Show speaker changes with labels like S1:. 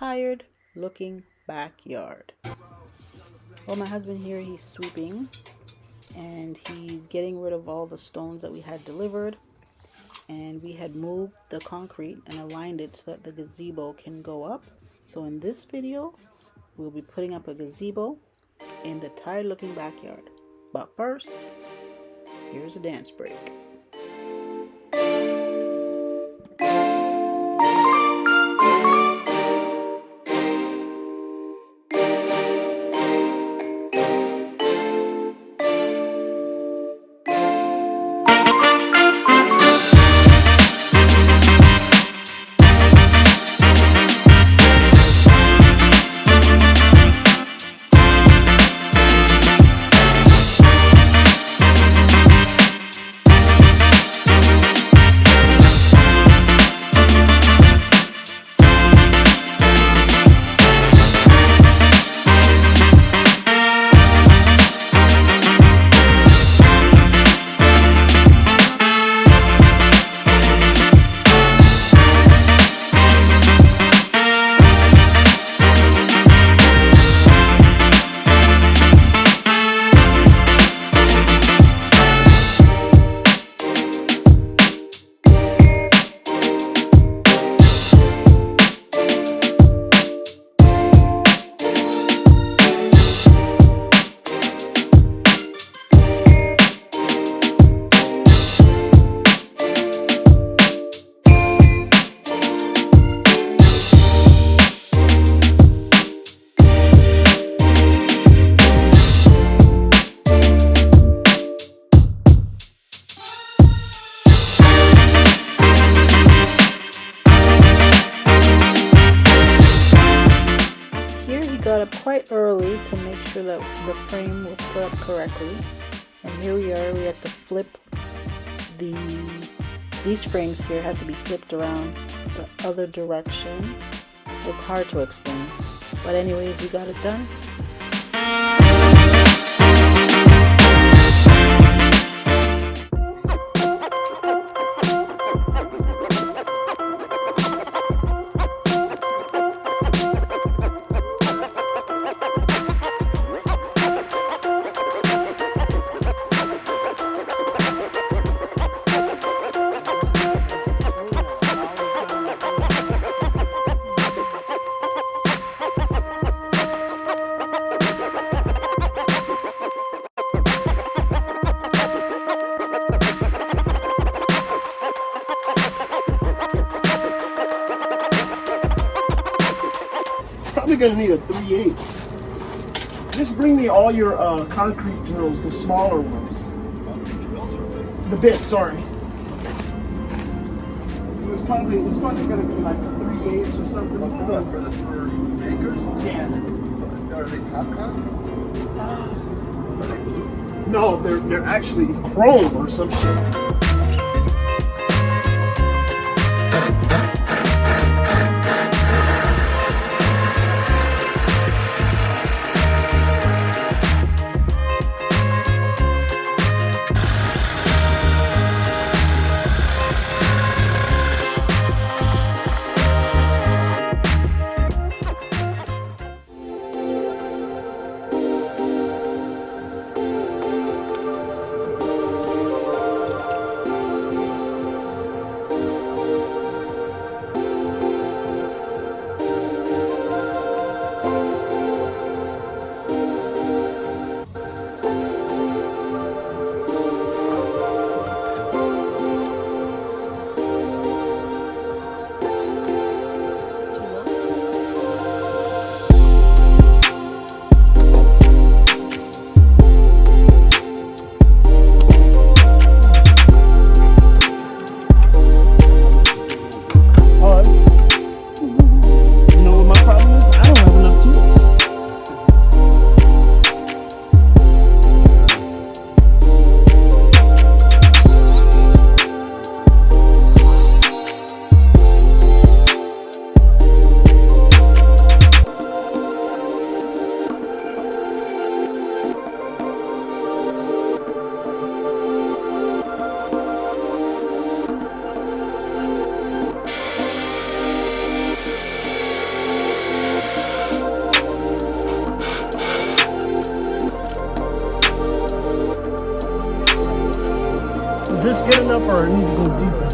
S1: tired looking backyard. Well, my husband here, he's sweeping and he's getting rid of all the stones that we had delivered, and we had moved the concrete and aligned it so that the gazebo can go up. So in this video we'll be putting up a gazebo in the tired looking backyard. But first, here's a dance break. Got up quite early to make sure that the frame was put up correctly, and here we are. We have to flip these frames here have to be flipped around the other direction. It's hard to explain, but anyways, we got it done.
S2: Probably gonna need a 3/8. Just bring me all your concrete drills, the smaller ones. The bits, sorry. It's probably gonna be like a 3/8 or something.
S3: For the acres?
S2: Yeah.
S3: Are they top coats? Are they blue?
S2: No, they're actually chrome or some shit. Is this good enough or I need to go deeper?